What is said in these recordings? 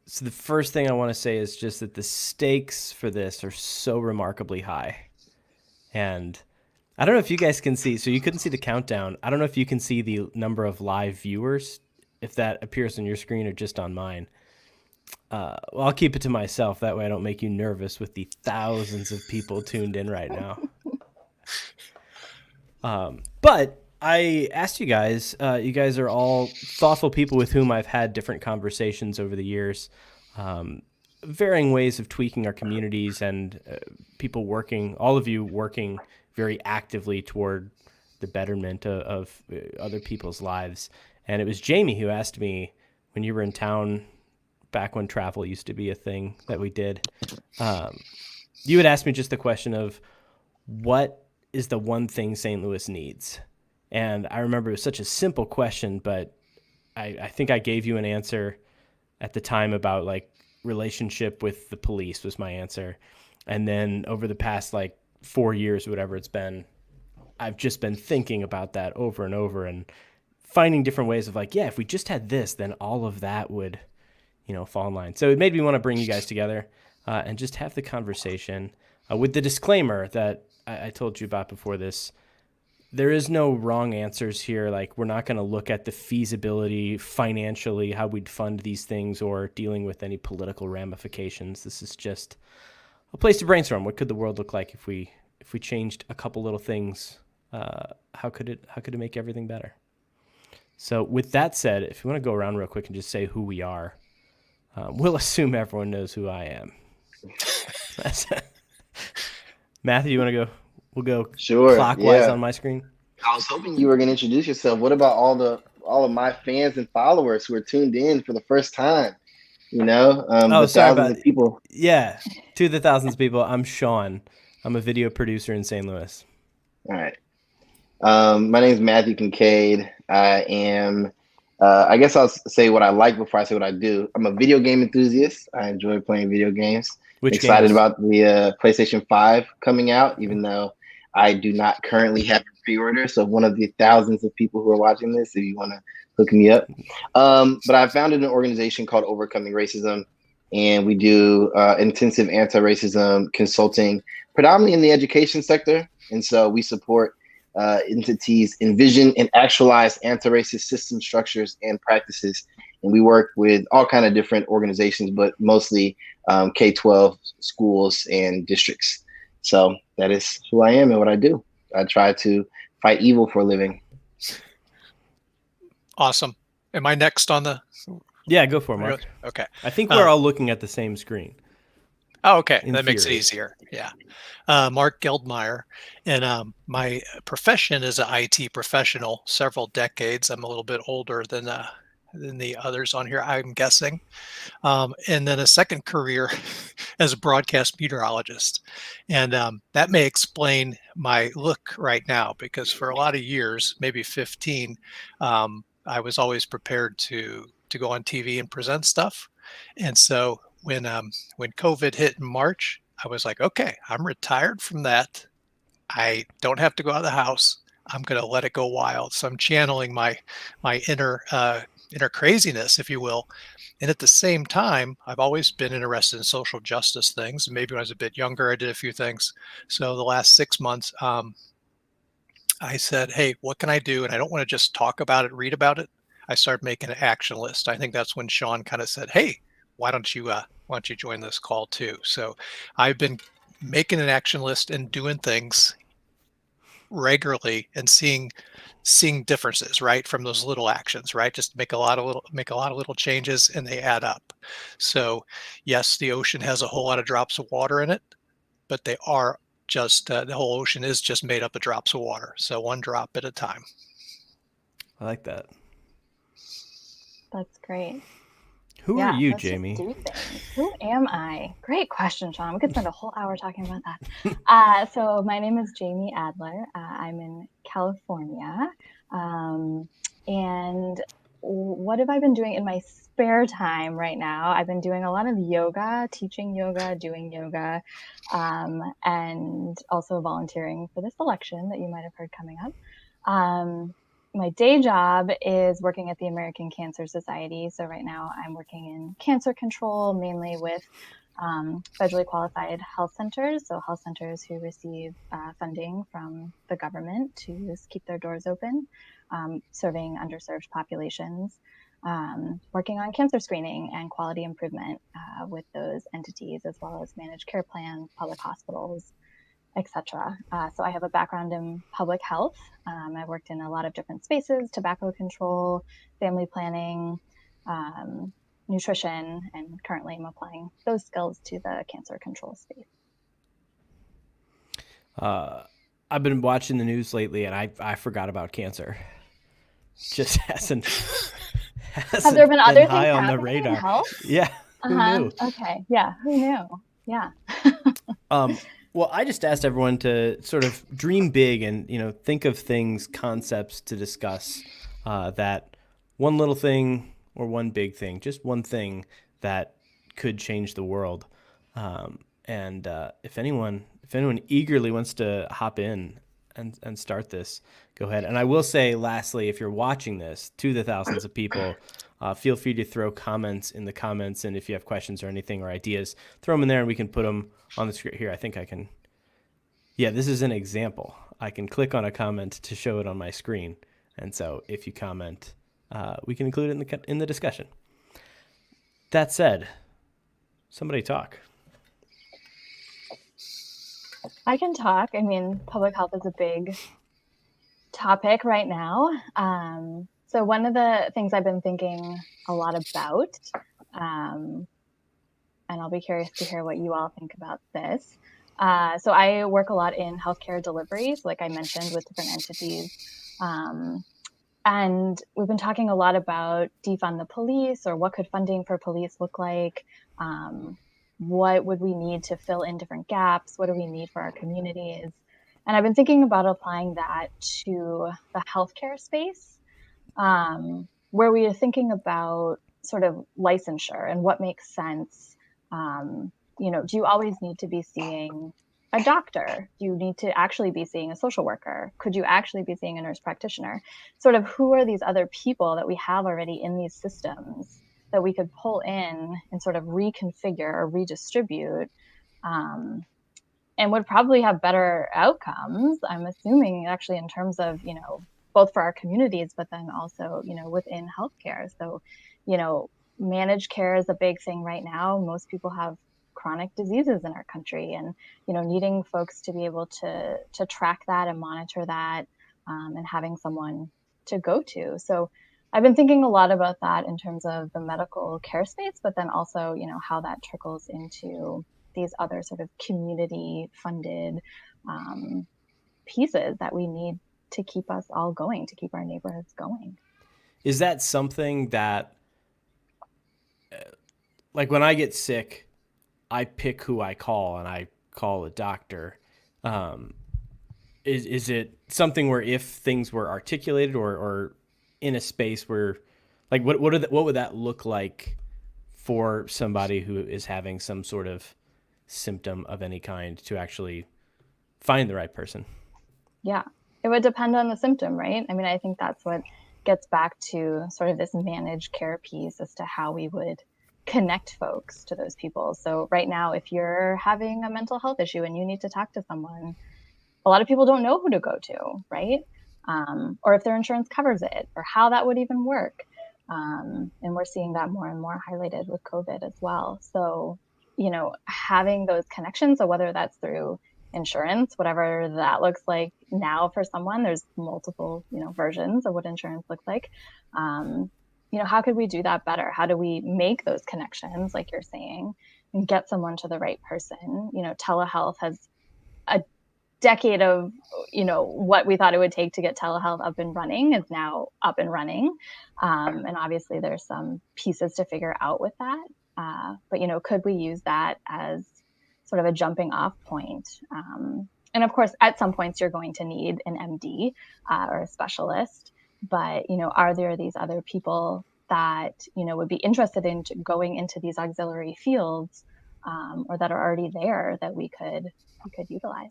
So the first thing I want to say is just that the stakes for this are so remarkably high. And I don't know if you guys can see, so you couldn't see the countdown. I don't know if you can see the number of live viewers, if that appears on your screen or just on mine. Well, I'll keep it to myself. That way I don't make you nervous with the thousands of people tuned in right now. But I asked you guys, you guys are all thoughtful people with whom I've had different conversations over the years, varying ways of tweaking our communities and people working, all of you working very actively toward the betterment of other people's lives. And it was Jamie who asked me when you were in town back when travel used to be a thing that we did. You had asked me just the question of what is the one thing St. Louis needs? And I remember it was such a simple question, but I think I gave you an answer at the time about like relationship with the police was my answer. And then over the past like 4 years, whatever it's been, I've just been thinking about that over and over and finding different ways of like, yeah, if we just had this, then all of that would, fall in line. So it made me want to bring you guys together and just have the conversation with the disclaimer that I told you about before this. There is no wrong answers here. Like, we're not going to look at the feasibility financially, how we'd fund these things, or dealing with any political ramifications. This is just a place to brainstorm. What could the world look like if we changed a couple little things? How could it make everything better? So, with that said, if you want to go around real quick and just say who we are, we'll assume everyone knows who I am. Matthew, you want to go? We'll go Sure. clockwise Yeah. on my screen. I was hoping you were going to introduce yourself. What about all of my fans and followers who are tuned in for the first time? Oh, The sorry thousands about. of people. Yeah, to the thousands of people. I'm Sean. I'm a video producer in St. Louis. All right. My name is Matthew Kincaid. I am. I guess I'll say what I like before I say what I do. I'm a video game enthusiast. I enjoy playing video games. Which Excited games? about the PlayStation 5 coming out, even though I do not currently have a pre-order. So one of the thousands of people who are watching this, if you want to hook me up. But I founded an organization called Overcoming Racism, and we do intensive anti-racism consulting, predominantly in the education sector. And so we support entities envision and actualize anti-racist system structures and practices. And we work with all kind of different organizations, but mostly K-12 schools and districts. So that is who I am and what I do. I try to fight evil for a living. Awesome. Am I next on the? Yeah, go for it, Mark. Okay. I think we're all looking at the same screen. Oh, okay. In That makes it theory. easier. Yeah. Mark Geldmeyer. And my profession is an IT professional, several decades. I'm a little bit older than the others on here, I'm guessing. And then a second career as a broadcast meteorologist. And that may explain my look right now, because for a lot of years, maybe 15, I was always prepared to go on TV and present stuff. And so when COVID hit in March, I was like, okay, I'm retired from that. I don't have to go out of the house. I'm going to let it go wild. So I'm channeling my inner craziness, if you will. And at the same time, I've always been interested in social justice things. Maybe when I was a bit younger, I did a few things. So the last 6 months, I said, hey, what can I do? And I don't want to just talk about it, read about it. I started making an action list. I think that's when Sean kind of said, hey, why don't you join this call too? So I've been making an action list and doing things regularly and seeing differences, right, from those little actions, right? Just make a lot of little changes and they add up. So yes, the ocean has a whole lot of drops of water in it, but they are just the whole ocean is just made up of drops of water. So one drop at a time. I like that. That's great. Who are you, Jamie? Just do things. Who am I? Great question, Sean. We could spend a whole hour talking about that. So my name is Jamie Adler. I'm in California. And what have I been doing in my spare time right now? I've been doing a lot of yoga, teaching yoga, doing yoga, and also volunteering for this election that you might have heard coming up. my day job is working at the American Cancer Society. So right now I'm working in cancer control, mainly with federally qualified health centers. So health centers who receive funding from the government to just keep their doors open, serving underserved populations, working on cancer screening and quality improvement with those entities, as well as managed care plans, public hospitals, etc. So I have a background in public health. I worked in a lot of different spaces: tobacco control, family planning, nutrition, and currently I'm applying those skills to the cancer control space. I've been watching the news lately, and I forgot about cancer. Just hasn't Have there been other things high on the happening in radar. health? Yeah, who knew? Okay, yeah, who knew? Yeah. Well, I just asked everyone to sort of dream big and, think of things, concepts to discuss, that one little thing or one big thing, just one thing that could change the world. And if anyone eagerly wants to hop in and start this, go ahead. And I will say, lastly, if you're watching this, to the thousands of people, feel free to throw comments in the comments. And if you have questions or anything or ideas, throw them in there and we can put them on the screen here. I think I can. Yeah, this is an example. I can click on a comment to show it on my screen. And so if you comment, we can include it in the discussion. That said, somebody talk. I can talk. I mean, public health is a big topic right now. So one of the things I've been thinking a lot about, and I'll be curious to hear what you all think about this. So I work a lot in healthcare deliveries, like I mentioned, with different entities. And we've been talking a lot about defund the police, or what could funding for police look like? What would we need to fill in different gaps? What do we need for our communities? And I've been thinking about applying that to the healthcare space, where we are thinking about sort of licensure and what makes sense. Do you always need to be seeing a doctor? Do you need to actually be seeing a social worker? Could you actually be seeing a nurse practitioner? Sort of, who are these other people that we have already in these systems that we could pull in and sort of reconfigure or redistribute, and would probably have better outcomes, I'm assuming, actually, in terms of, both for our communities, but then also, within healthcare. So, managed care is a big thing right now. Most people have chronic diseases in our country, and, needing folks to be able to track that and monitor that, and having someone to go to. So I've been thinking a lot about that in terms of the medical care space, but then also, how that trickles into these other sort of community funded pieces that we need to keep us all going, to keep our neighborhoods going. Is that something that, like, when I get sick, I pick who I call and I call a doctor? Is it something where if things were articulated or in a space where, like, what would that look like for somebody who is having some sort of symptom of any kind to actually find the right person? Yeah, it would depend on the symptom, right? I mean, I think that's what gets back to sort of this managed care piece as to how we would connect folks to those people. So right now, if you're having a mental health issue and you need to talk to someone, a lot of people don't know who to go to, right? Or if their insurance covers it, or how that would even work. And we're seeing that more and more highlighted with COVID as well. So, having those connections, so whether that's through insurance, whatever that looks like now for someone, there's multiple, versions of what insurance looks like. How could we do that better? How do we make those connections, like you're saying, and get someone to the right person? Telehealth has a decade of, what we thought it would take to get telehealth up and running is now up and running. And obviously there's some pieces to figure out with that. But, could we use that as sort of a jumping off point? And of course, at some points you're going to need an MD or a specialist, but, are there these other people that, would be interested in going into these auxiliary fields, or that are already there that we could utilize?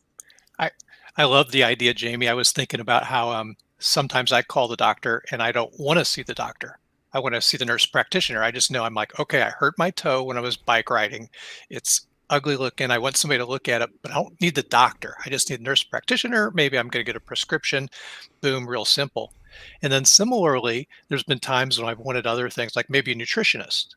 I love the idea, Jamie. I was thinking about how sometimes I call the doctor and I don't want to see the doctor. I want to see the nurse practitioner. I just know I'm like, okay, I hurt my toe when I was bike riding. It's ugly looking. I want somebody to look at it, but I don't need the doctor. I just need a nurse practitioner. Maybe I'm going to get a prescription. Boom, real simple. And then similarly, there's been times when I've wanted other things, like maybe a nutritionist,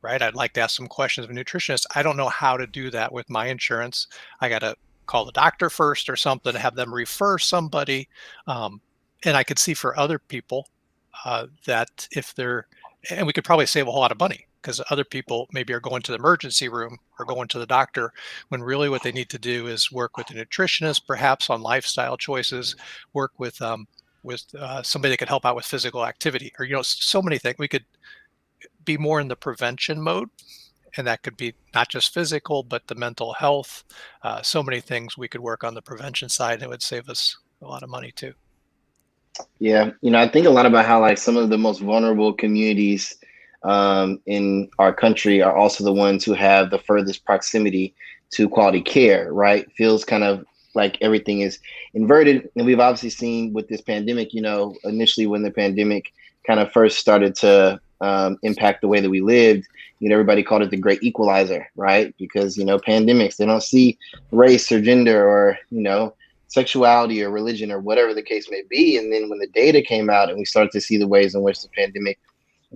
right? I'd like to ask some questions of a nutritionist. I don't know how to do that with my insurance. I got to call the doctor first or something, have them refer somebody. And I could see for other people that if they're, and we could probably save a whole lot of money because other people maybe are going to the emergency room or going to the doctor when really what they need to do is work with a nutritionist, perhaps on lifestyle choices, work with somebody that could help out with physical activity, or so many things. We could be more in the prevention mode, and that could be not just physical but the mental health. So many things we could work on the prevention side, and it would save us a lot of money too. Yeah, I think a lot about how like some of the most vulnerable communities in our country are also the ones who have the furthest proximity to quality care, right? Feels kind of like everything is inverted. And we've obviously seen with this pandemic, initially when the pandemic kind of first started to impact the way that we lived, everybody called it the great equalizer, right? Because, pandemics, they don't see race or gender or, sexuality or religion or whatever the case may be. And then when the data came out and we started to see the ways in which the pandemic,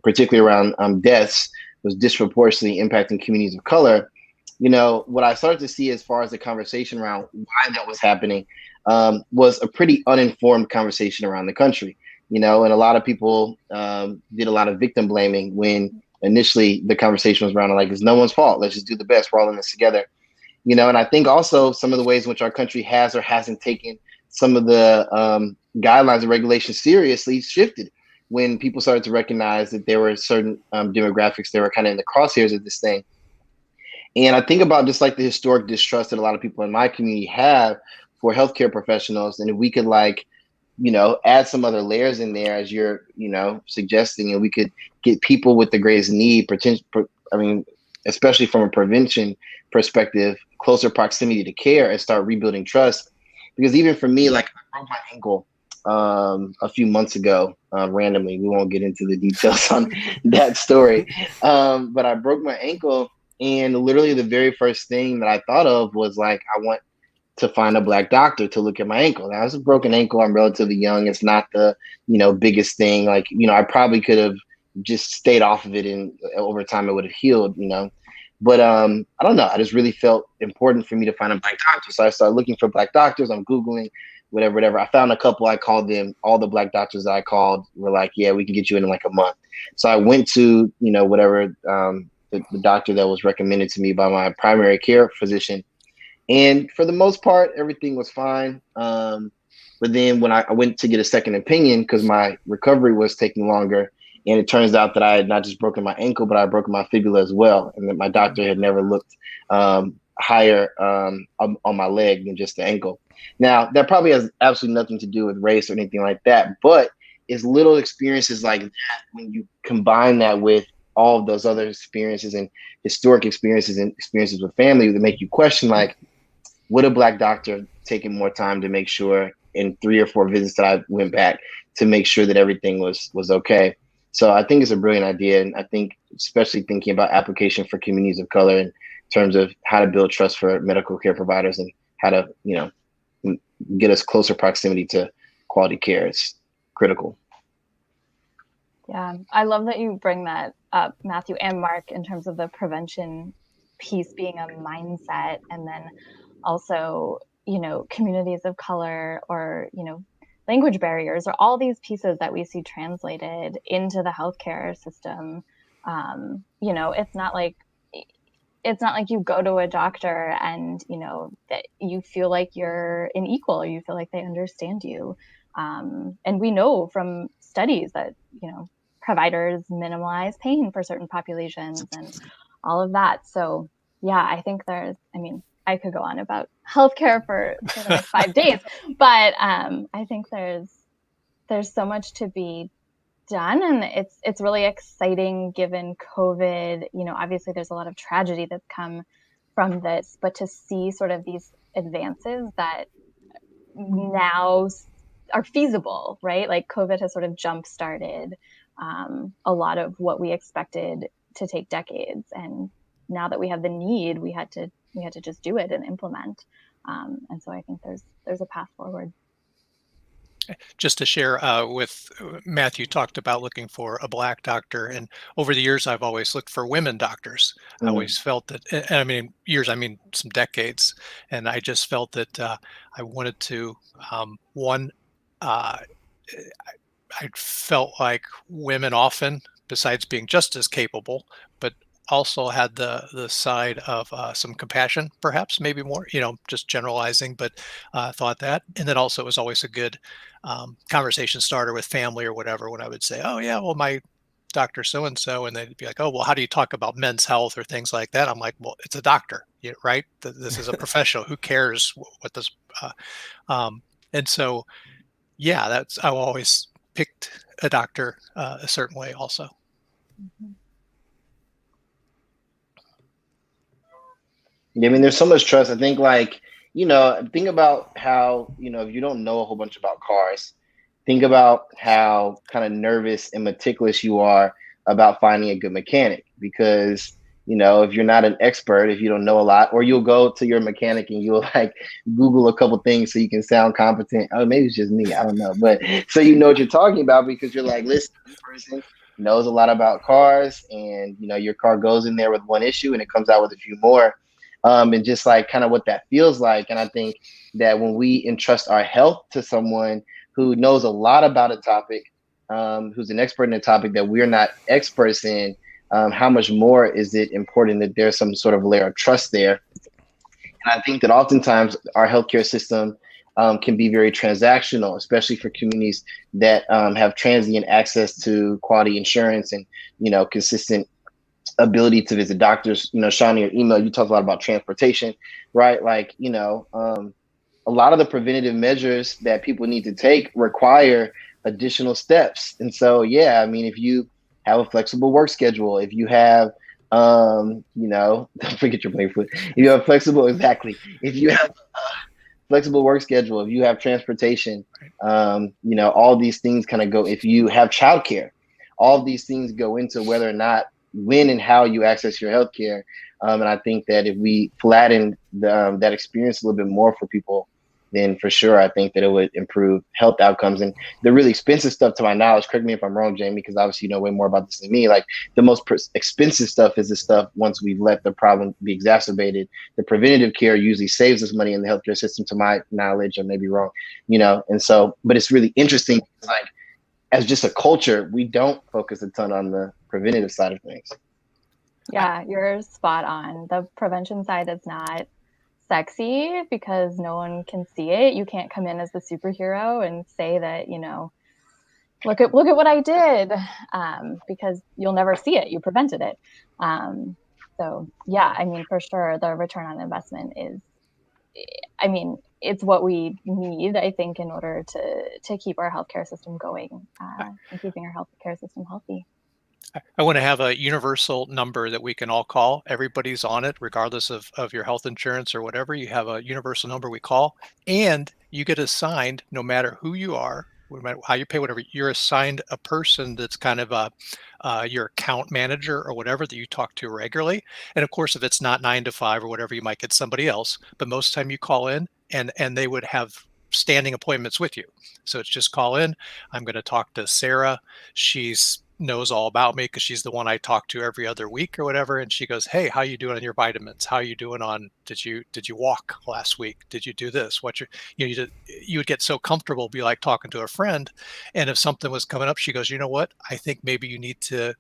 particularly around deaths, was disproportionately impacting communities of color, what I started to see as far as the conversation around why that was happening was a pretty uninformed conversation around the country, and a lot of people did a lot of victim blaming when initially the conversation was around like, it's no one's fault. Let's just do the best. We're all in this together. And I think also some of the ways in which our country has or hasn't taken some of the guidelines and regulations seriously shifted when people started to recognize that there were certain demographics that were kind of in the crosshairs of this thing. And I think about just like the historic distrust that a lot of people in my community have for healthcare professionals. And if we could add some other layers in there as you're, suggesting, and we could get people with the greatest need, especially from a prevention perspective, closer proximity to care and start rebuilding trust. Because even for me, like I broke my ankle a few months ago, randomly. We won't get into the details on that story. But I broke my ankle, and literally the very first thing that I thought of was like, I want to find a Black doctor to look at my ankle. Now it's a broken ankle. I'm relatively young. It's not the, biggest thing. Like, I probably could have just stayed off of it, and over time it would have healed, But I don't know. I just really felt important for me to find a Black doctor. So I started looking for Black doctors. I'm Googling, whatever. I found a couple. I called them. All the Black doctors that I called were like, yeah, we can get you in like a month. So I went to, the doctor that was recommended to me by my primary care physician. And for the most part, everything was fine. But then when I went to get a second opinion, because my recovery was taking longer, and it turns out that I had not just broken my ankle, but I had broken my fibula as well. And that my doctor had never looked higher on my leg than just the ankle. Now, that probably has absolutely nothing to do with race or anything like that. But it's little experiences like that, when you combine that with all of those other experiences and historic experiences and experiences with family, that make you question, like, would a Black doctor taken more time to make sure in 3 or 4 visits that I went back to make sure that everything was okay? So I think it's a brilliant idea. And I think especially thinking about application for communities of color in terms of how to build trust for medical care providers and how to, get us closer proximity to quality care is critical. Yeah, I love that you bring that up, Matthew and Mark, in terms of the prevention piece being a mindset, and then also, communities of color or, language barriers, or all these pieces that we see translated into the healthcare system. It's not like you go to a doctor and, that you feel like you're an equal, or you feel like they understand you. And we know from studies that, providers minimize pain for certain populations and all of that. So yeah, I think I could go on about healthcare for the next 5 days, but I think there's so much to be done, and it's really exciting given COVID. Obviously there's a lot of tragedy that's come from this, but to see sort of these advances that now are feasible, right? Like COVID has sort of jump started a lot of what we expected to take decades, and now that we have the need, we had to just do it and implement. And so I think there's a path forward. Just to share with Matthew talked about looking for a black doctor, and over the years I've always looked for women doctors. I always felt that, and I mean years, I mean some decades, and I just felt that I wanted to one. Uh, I felt like women often, besides being just as capable, but also had the side of some compassion, perhaps maybe more, just generalizing, but thought that. And then also it was always a good conversation starter with family or whatever when I would say, oh yeah, well my doctor so and so, and they'd be like, oh well, how do you talk about men's health or things like that? I'm like, well, it's a doctor, right? This is a professional. Who cares what this? Um, and so yeah, that's I always picked a doctor a certain way also. Mm-hmm. Yeah, I mean, there's so much trust. I think, like, think about how, if you don't know a whole bunch about cars, think about how kind of nervous and meticulous you are about finding a good mechanic. Because, if you're not an expert, if you don't know a lot, or you'll go to your mechanic and you'll like Google a couple things so you can sound competent. Oh, maybe it's just me. I don't know. But so you know what you're talking about because you're like, listen, this person knows a lot about cars, and, your car goes in there with one issue and it comes out with a few more. And just like kind of what that feels like. And I think that when we entrust our health to someone who knows a lot about a topic, who's an expert in a topic that we're not experts in, how much more is it important that there's some sort of layer of trust there? And I think that oftentimes our healthcare system can be very transactional, especially for communities that have transient access to quality insurance and, consistent ability to visit doctors. Sean, in your email, you talked a lot about transportation, right? Like, a lot of the preventative measures that people need to take require additional steps. And so, yeah, I mean, if you have a flexible work schedule, if you have, don't forget your plane foot. If you have flexible, exactly. If you have flexible work schedule, if you have transportation, all these things kind of go, if you have childcare, all these things go into whether or not, when and how you access your healthcare. And I think that if we flatten that experience a little bit more for people, then for sure, I think that it would improve health outcomes. And the really expensive stuff, to my knowledge, correct me if I'm wrong, Jamie, because obviously you know way more about this than me, like the most expensive stuff is the stuff once we've let the problem be exacerbated. The preventative care usually saves us money in the healthcare system, to my knowledge, or maybe wrong, and so, but it's really interesting, like, as just a culture, we don't focus a ton on the preventative side of things. Yeah, you're spot on. The prevention side is not sexy because no one can see it. You can't come in as the superhero and say that, look at what I did, because you'll never see it. You prevented it. So yeah, I mean, for sure, the return on investment is, I mean, it's what we need, I think, in order to keep our healthcare system going and keeping our healthcare system healthy. I want to have a universal number that we can all call. Everybody's on it, regardless of your health insurance or whatever. You have a universal number we call, and you get assigned, no matter who you are, no matter how you pay, whatever, you're assigned a person that's kind of your account manager or whatever that you talk to regularly. And of course, if it's not 9 to 5 or whatever, you might get somebody else. But most of the time you call in and they would have standing appointments with you. So it's just call in. I'm going to talk to Sarah. She's knows all about me because she's the one I talk to every other week or whatever. And she goes, hey, how you doing on your vitamins? How you doing on, did you walk last week? Did you do this? What's your, you would get so comfortable, be like talking to a friend. And if something was coming up, she goes, you know what? I think maybe you need to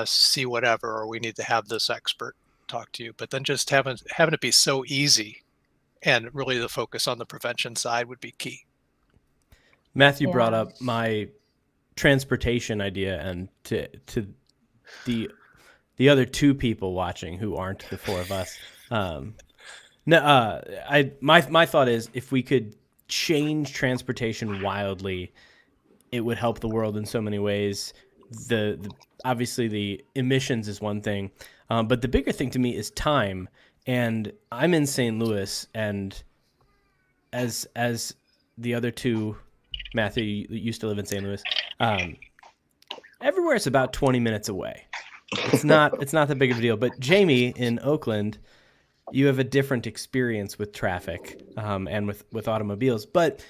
see whatever, or we need to have this expert talk to you. But then just having it be so easy, and really the focus on the prevention side would be key. Matthew brought up my transportation idea, and to the other two people watching who aren't the four of us. My thought is, if we could change transportation wildly, it would help the world in so many ways. The obviously the emissions is one thing, but the bigger thing to me is time. And I'm in St. Louis, and as the other two Matthew, you used to live in St. Louis. Everywhere is about 20 minutes away. It's not that big of a deal. But Jamie in Oakland, you have a different experience with traffic and with automobiles. But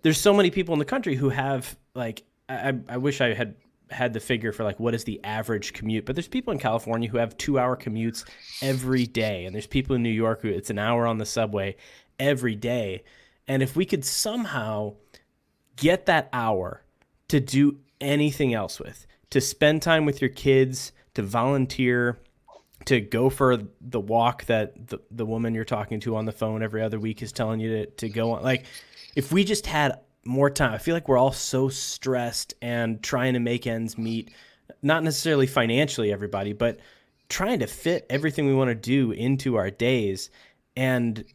there's so many people in the country who have, like, I wish I had the figure for, like, what is the average commute. But there's people in California who have 2-hour commutes every day. And there's people in New York who it's an hour on the subway every day. And if we could somehow get that hour to do anything else with, to spend time with your kids, to volunteer, to go for the walk that the woman you're talking to on the phone every other week is telling you to go on. Like, if we just had more time, I feel like we're all so stressed and trying to make ends meet, not necessarily financially, everybody, but trying to fit everything we want to do into our days. And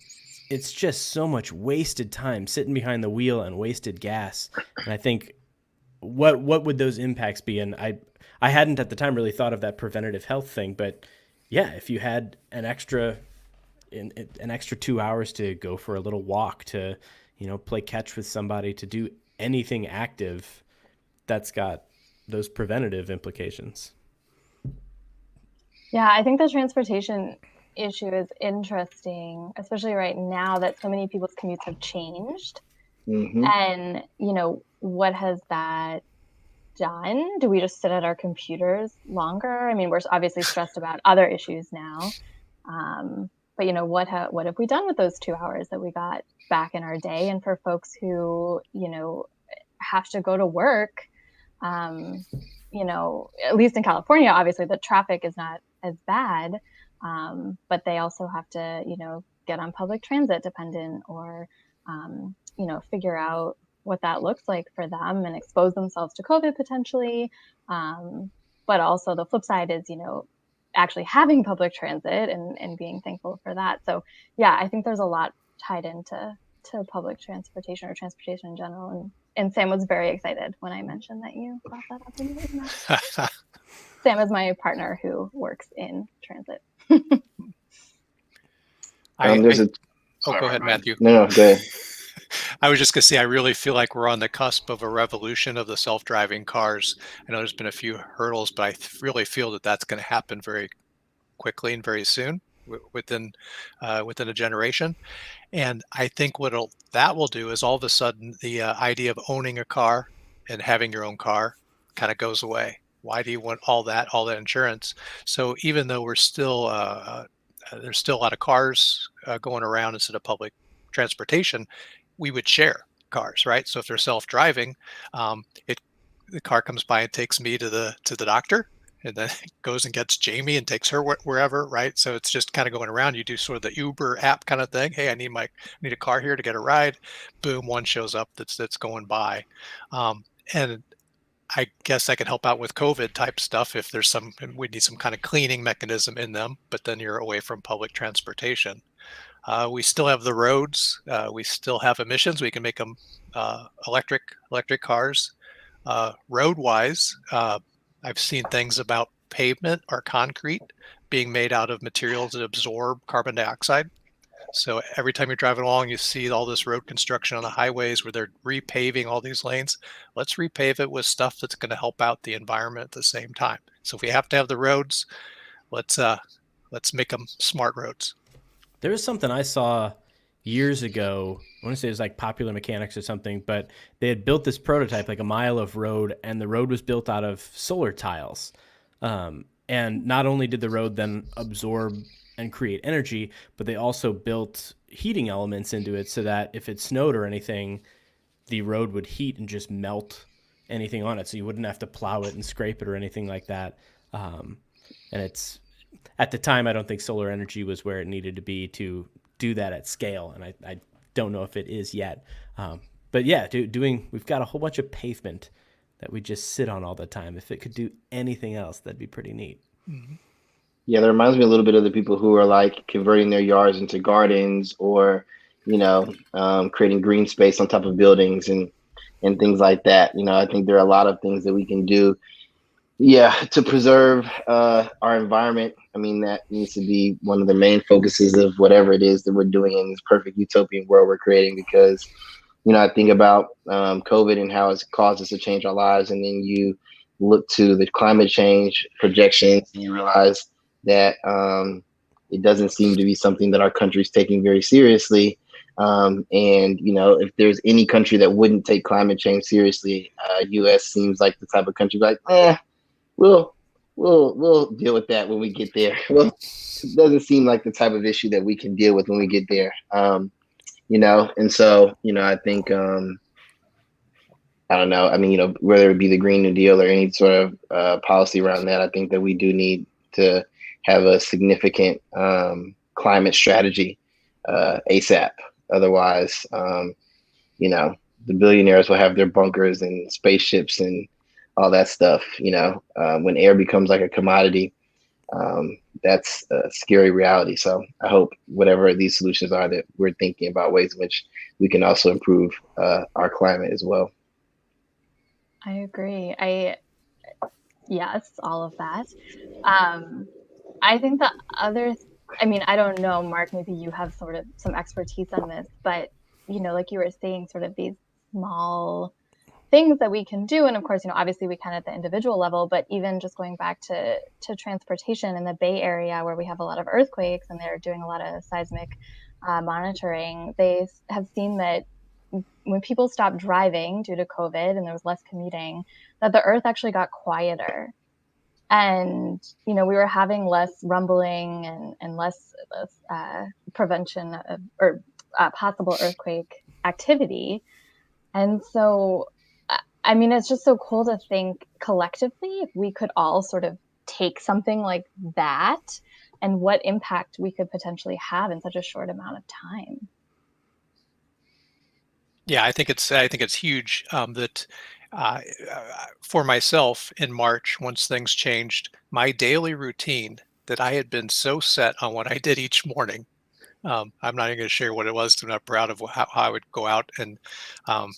it's just so much wasted time sitting behind the wheel and wasted gas. And I think what would those impacts be? And I hadn't at the time really thought of that preventative health thing, but yeah, if you had an extra 2 hours to go for a little walk, to, play catch with somebody, to do anything active, that's got those preventative implications. Yeah, I think the transportation issue is interesting, especially right now that so many people's commutes have changed. Mm-hmm. And, what has that done? Do we just sit at our computers longer? I mean, we're obviously stressed about other issues now. But, what have we done with those 2 hours that we got back in our day? And for folks who, have to go to work, at least in California, obviously the traffic is not as bad. But they also have to, get on public transit dependent, or, figure out what that looks like for them and expose themselves to COVID potentially. But also the flip side is, actually having public transit and being thankful for that. So yeah, I think there's a lot tied into public transportation or transportation in general. And Sam was very excited when I mentioned that you brought that up in your email. Sam is my partner who works in transit. Go ahead, Matthew. No, go ahead. I was just going to say, I really feel like we're on the cusp of a revolution of the self-driving cars. I know there's been a few hurdles, but I really feel that that's going to happen very quickly and very soon, within a generation. And I think what that will do is all of a sudden the idea of owning a car and having your own car kind of goes away. Why do you want all that insurance? So even though we're still there's still a lot of cars going around instead of public transportation, we would share cars, right? So if they're self-driving, the car comes by and takes me to the doctor, and then goes and gets Jamie and takes her wherever, right? So it's just kind of going around. You do sort of the Uber app kind of thing. Hey, I need a car here to get a ride. Boom, one shows up that's going by, and I guess I can help out with COVID type stuff if we need some kind of cleaning mechanism in them. But then you're away from public transportation. We still have the roads. We still have emissions. We can make them electric cars. Road-wise, I've seen things about pavement or concrete being made out of materials that absorb carbon dioxide. So every time you're driving along, you see all this road construction on the highways where they're repaving all these lanes. Let's repave it with stuff that's going to help out the environment at the same time. So if we have to have the roads, let's make them smart roads. There was something I saw years ago. I want to say it was like Popular Mechanics or something, but they had built this prototype, like a mile of road, and the road was built out of solar tiles. And not only did the road then absorb and create energy, but they also built heating elements into it so that if it snowed or anything, the road would heat and just melt anything on it. So you wouldn't have to plow it and scrape it or anything like that. And it's, at the time, I don't think solar energy was where it needed to be to do that at scale. And I don't know if it is yet. But yeah, we've got a whole bunch of pavement that we just sit on all the time. If it could do anything else, that'd be pretty neat. Mm-hmm. Yeah, that reminds me a little bit of the people who are like converting their yards into gardens, or, creating green space on top of buildings and things like that. I think there are a lot of things that we can do, to preserve our environment. I mean, that needs to be one of the main focuses of whatever it is that we're doing in this perfect utopian world we're creating, because, I think about COVID and how it's caused us to change our lives, and then you look to the climate change projections, and you realize that it doesn't seem to be something that our country is taking very seriously. And if there's any country that wouldn't take climate change seriously, U.S. seems like the type of country like, we'll we'll deal with that when we get there. Well, it doesn't seem like the type of issue that we can deal with when we get there. And so I think I don't know. I mean, whether it be the Green New Deal or any sort of policy around that, I think that we do need to have a significant climate strategy ASAP. Otherwise, the billionaires will have their bunkers and spaceships and all that stuff. When air becomes like a commodity, that's a scary reality. So I hope whatever these solutions are, that we're thinking about ways in which we can also improve our climate as well. I agree. Yes, all of that. I think the other, I don't know, Mark, maybe you have sort of some expertise on this, but, like you were saying, sort of these small things that we can do. And of course, obviously we can at the individual level, but even just going back to transportation in the Bay Area, where we have a lot of earthquakes and they're doing a lot of seismic monitoring, they have seen that when people stopped driving due to COVID and there was less commuting, that the earth actually got quieter. And, we were having less rumbling and less prevention of, or possible earthquake activity. And so, it's just so cool to think collectively if we could all sort of take something like that and what impact we could potentially have in such a short amount of time. Yeah, I think it's huge that for myself in March, once things changed, my daily routine that I had been so set on what I did each morning. I'm not even going to share what it was because I'm not proud of how I would go out and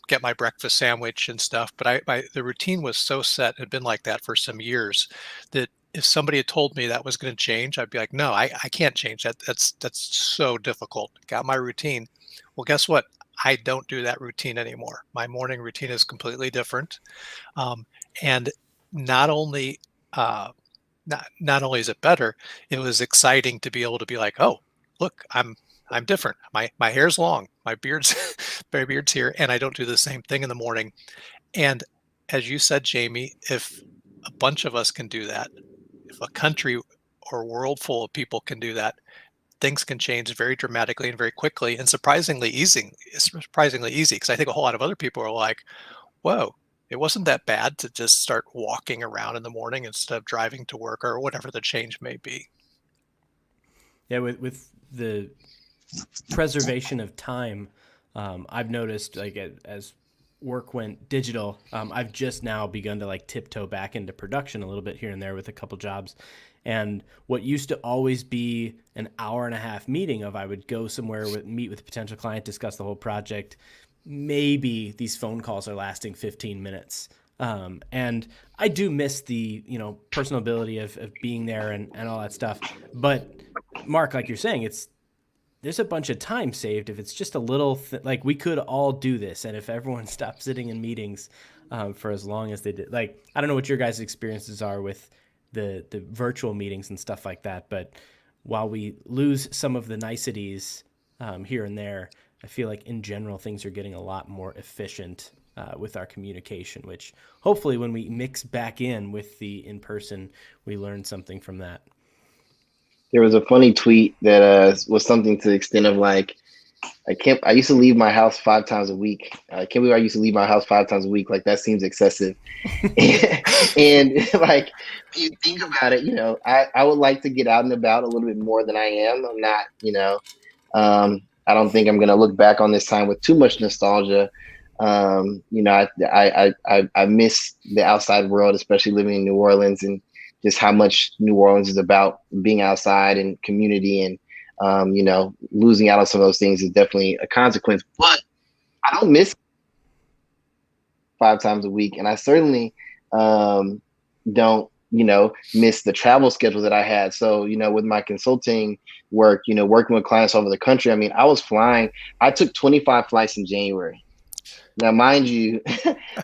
get my breakfast sandwich and stuff. But the routine was so set, had been like that for some years, that if somebody had told me that was going to change, I'd be like, no, I can't change that. That's so difficult. Got my routine. Well, guess what? I don't do that routine anymore. My morning routine is completely different. And not only not only is it better, it was exciting to be able to be like, oh, look, I'm different. My hair's long, my beard's my beard's here, and I don't do the same thing in the morning. And as you said, Jamie, if a bunch of us can do that, if a country or world full of people can do that, things can change very dramatically and very quickly and surprisingly easy. It's surprisingly easy because I think a whole lot of other people are like, whoa, it wasn't that bad to just start walking around in the morning instead of driving to work or whatever the change may be. Yeah, with the preservation of time, I've noticed like as work went digital, I've just now begun to like tiptoe back into production a little bit here and there with a couple jobs. And what used to always be an hour and a half meeting of I would go somewhere, meet with a potential client, discuss the whole project. Maybe these phone calls are lasting 15 minutes. And I do miss the, personal ability of being there and all that stuff. But Mark, like you're saying, there's a bunch of time saved if it's just a little like we could all do this, and if everyone stopped sitting in meetings for as long as they did. Like, I don't know what your guys' experiences are with the virtual meetings and stuff like that, but while we lose some of the niceties here and there, I feel like in general things are getting a lot more efficient with our communication, which hopefully when we mix back in with the in-person, we learn something from that. There was a funny tweet that was something to the extent of like, I used to leave my house 5 times a week. I can't believe I used to leave my house 5 times a week. Like, that seems excessive. and like, if you think about it, I would like to get out and about a little bit more than I am. I'm not, I don't think I'm going to look back on this time with too much nostalgia. I miss the outside world, especially living in New Orleans, and just how much New Orleans is about being outside and community, and losing out on some of those things is definitely a consequence. But I don't miss 5 times a week, and I certainly don't miss the travel schedule that I had. So with my consulting work, working with clients all over the country, I was flying. I took 25 flights in January. Now, mind you,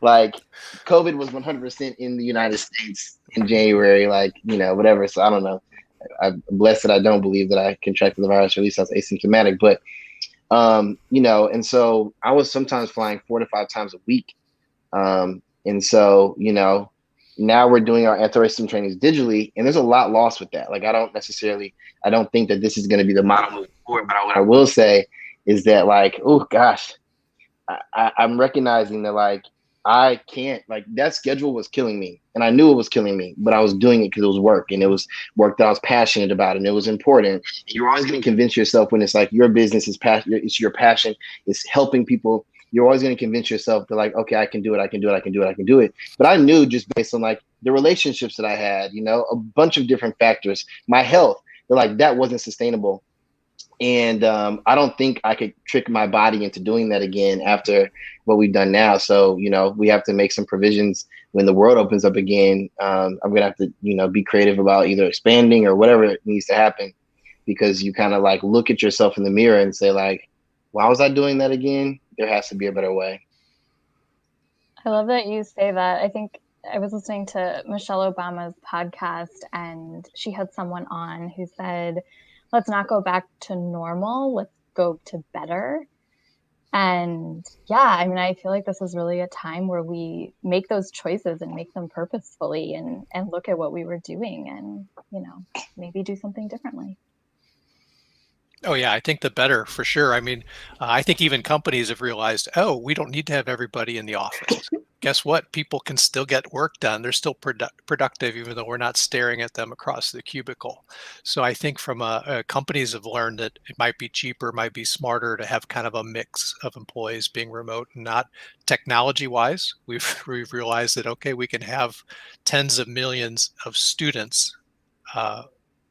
like COVID was 100% in the United States in January, like, whatever. So I don't know. I'm blessed that I don't believe that I contracted the virus, or at least I was asymptomatic. But, and so I was sometimes flying 4 to 5 times a week. And so, now we're doing our anti-racism trainings digitally, and there's a lot lost with that. Like, I don't think that this is going to be the model moving forward. But what I will say is that, like, oh gosh, I'm recognizing that, like, I can't, like, that schedule was killing me, and I knew it was killing me, but I was doing it because it was work, and it was work that I was passionate about, and it was important. You're always going to convince yourself when it's like your business is it's your passion, it's helping people. You're always going to convince yourself that, like, okay, I can do it, I can do it, I can do it, I can do it. But I knew, just based on, like, the relationships that I had, a bunch of different factors, my health, that, like, that wasn't sustainable. And I don't think I could trick my body into doing that again after what we've done now. So, we have to make some provisions when the world opens up again. I'm going to have to, be creative about either expanding or whatever needs to happen, because you kind of, like, look at yourself in the mirror and say, like, why was I doing that again? There has to be a better way. I love that you say that. I think I was listening to Michelle Obama's podcast, and she had someone on who said, let's not go back to normal, let's go to better. And yeah, I mean, I feel like this is really a time where we make those choices and make them purposefully, and look at what we were doing and, maybe do something differently. Oh yeah, I think the better for sure. I mean, I think even companies have realized, oh, we don't need to have everybody in the office. Guess what? People can still get work done. They're still productive, even though we're not staring at them across the cubicle. So I think from companies have learned that it might be cheaper, might be smarter to have kind of a mix of employees being remote and not technology wise. We've realized that, okay, we can have tens of millions of students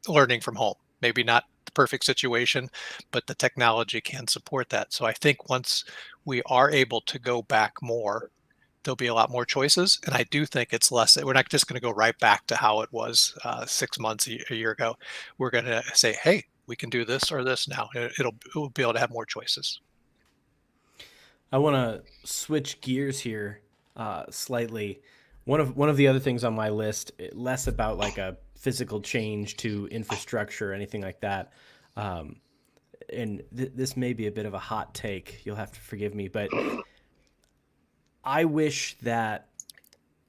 learning from home. Maybe not the perfect situation, but the technology can support that. So I think once we are able to go back more, there'll be a lot more choices. And I do think it's less, we're not just going to go right back to how it was 6 months, a year ago. We're going to say, hey, we can do this or this now. It'll be able to have more choices. I want to switch gears here slightly. One of the other things on my list, less about like a physical change to infrastructure or anything like that. And this may be a bit of a hot take. You'll have to forgive me, but I wish that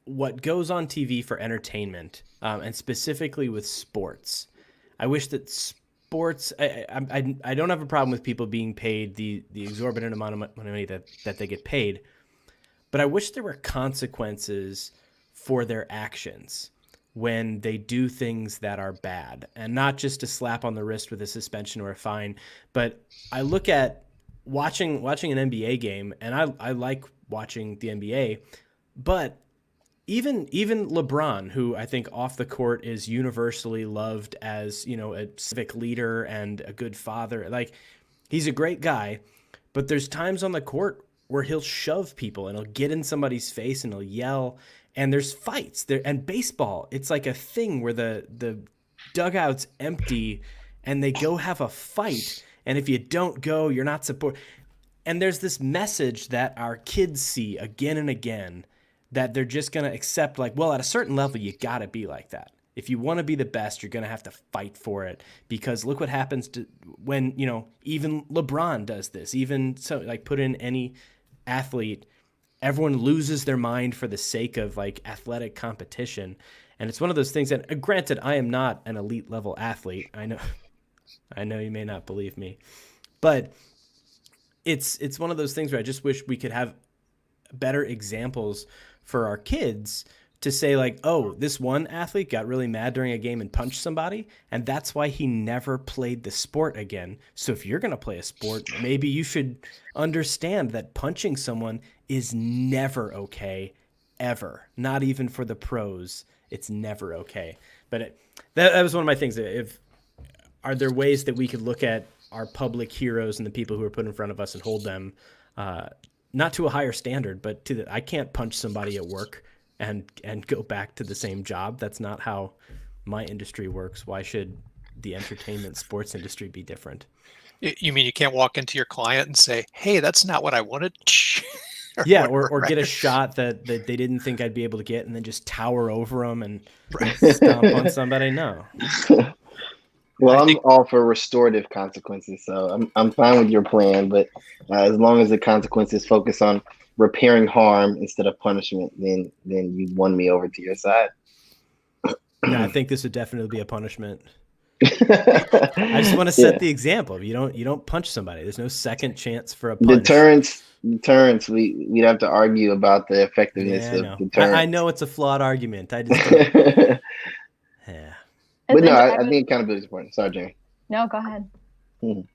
what goes on TV for entertainment, and specifically with sports, I wish that sports. I don't have a problem with people being paid the exorbitant amount of money that they get paid, but I wish there were consequences for their actions when they do things that are bad, and not just a slap on the wrist with a suspension or a fine. But I look at watching an NBA game, and I like watching the NBA, but even LeBron, who I think off the court is universally loved as, a civic leader and a good father, like, he's a great guy, but there's times on the court where he'll shove people and he'll get in somebody's face and he'll yell, and there's fights there. And baseball, it's like a thing where the dugout's empty and they go have a fight, and if you don't go, you're not support. And there's this message that our kids see again and again, that they're just going to accept, like, well, at a certain level, you got to be like that. If you want to be the best, you're going to have to fight for it, because look what happens when, even LeBron does this. Even so, like, put in any athlete, everyone loses their mind for the sake of, like, athletic competition. And it's one of those things that, granted, I am not an elite level athlete. I know you may not believe me, but it's one of those things where I just wish we could have better examples for our kids to say, like, oh, this one athlete got really mad during a game and punched somebody, and that's why he never played the sport again. So if you're going to play a sport, maybe you should understand that punching someone is never okay, ever. Not even for the pros. It's never okay. But that was one of my things. Are there ways that we could look at our public heroes and the people who are put in front of us and hold them not to a higher standard, but I can't punch somebody at work and go back to the same job. That's not how my industry works. Why should the entertainment sports industry be different? You mean you can't walk into your client and say, hey, that's not what I wanted? Yeah, whatever, or get a right? shot that they didn't think I'd be able to get, and then just tower over them and Right. stomp on somebody. No. Well, I I'm think all for restorative consequences, so I'm fine with your plan. But as long as the consequences focus on repairing harm instead of punishment, then you won me over to your side. No, I think this would definitely be a punishment. I just want to set Yeah, the example. You don't punch somebody. There's no second chance for a punch. deterrence. We'd have to argue about the effectiveness Yeah, I of know. I know deterrence. it's a flawed argument. I just don't. Yeah. It's But no, I I was, think accountability is important. Sorry, Jamie. no, go ahead. Mhm.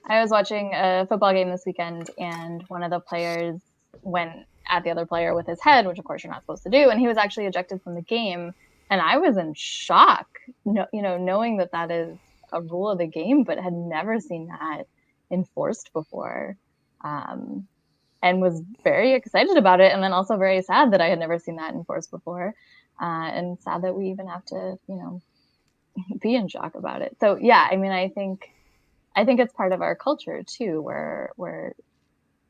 I was watching a football game this weekend, and one of the players went at the other player with his head, which of course you're not supposed to do, and he was actually ejected from the game. And I was in shock, knowing that that is a rule of the game, but had never seen that enforced before, and was very excited about it, and then also very sad that I had never seen that enforced before, and sad that we even have to, be in shock about it. So yeah, I mean, I think it's part of our culture too, where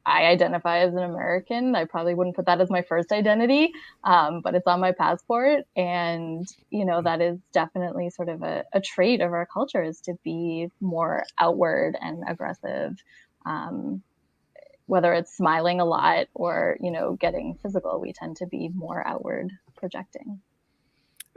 I identify as an American. I probably wouldn't put that as my first identity, but it's on my passport, and that is definitely sort of a trait of our culture, is to be more outward and aggressive, whether it's smiling a lot or getting physical. We tend to be more outward projecting.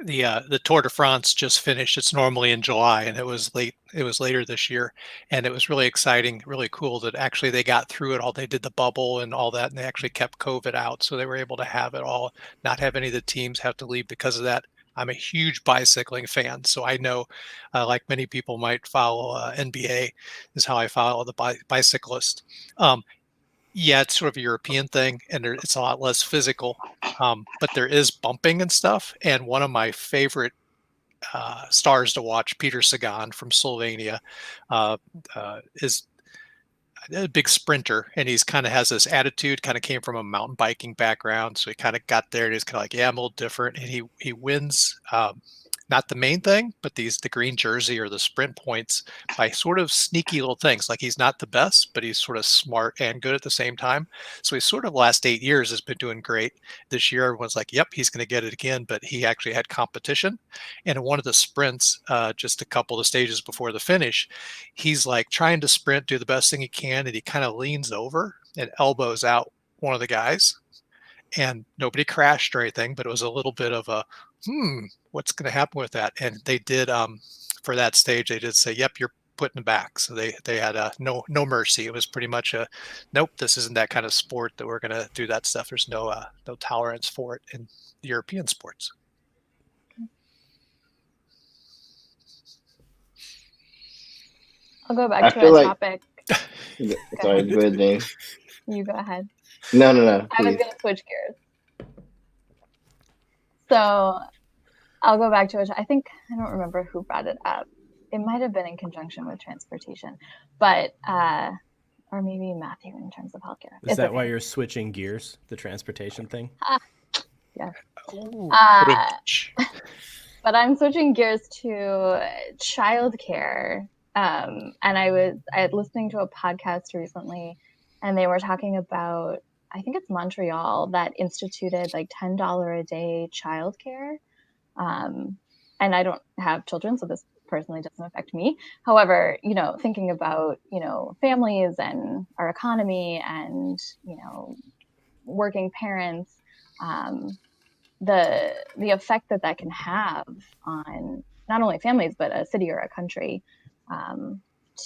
the Tour de France just finished. It's normally in July, and it was late. It was later this year, and it was really exciting, really cool that actually they got through it all. They did the bubble and all that, and they actually kept COVID out, so they were able to have it all, not have any of the teams have to leave because of that. I'm a huge bicycling fan, so I know, like many people might follow NBA, is how I follow the bicyclist. Um, yeah, it's sort of a European thing, and it's a lot less physical, but there is bumping and stuff. And one of my favorite stars to watch, Peter Sagan from Slovenia, uh, is a big sprinter, and he's kind of has this attitude. Kind of came from a mountain biking background, so he kind of got there, and he's kind of like, yeah, I'm a little different, and he wins. Not the main thing, but the green jersey or the sprint points by sort of sneaky little things. Like he's not the best, but he's sort of smart and good at the same time. So he's sort of last 8 years has been doing great. This year, everyone's like, "Yep, he's going to get it again." But he actually had competition, and in one of the sprints, just a couple of stages before the finish, he's like trying to sprint, do the best thing he can, and he kind of leans over and elbows out one of the guys, and nobody crashed or anything, but it was a little bit of a what's going to happen with that? And they did for that stage, they did say, "Yep, you're putting it back." So they had no mercy. It was pretty much a nope. This isn't that kind of sport that we're going to do that stuff. There's no tolerance for it in European sports. I'll go I back to feel a like. topic. Sorry, go ahead, James. You go ahead. No, I was please. going to switch gears. So I'll go back to it. I think, I don't remember who brought it up. It might have been in conjunction with transportation, but, or maybe Matthew in terms of healthcare. Is that why you're switching gears, the transportation thing? Yes. Ooh, But I'm switching gears to childcare. And I had listening to a podcast recently, and they were talking about, I think it's Montreal, that instituted like $10 a day childcare. And I don't have children, so this personally doesn't affect me. However, thinking about, families and our economy and, working parents, the effect that can have on not only families, but a city or a country,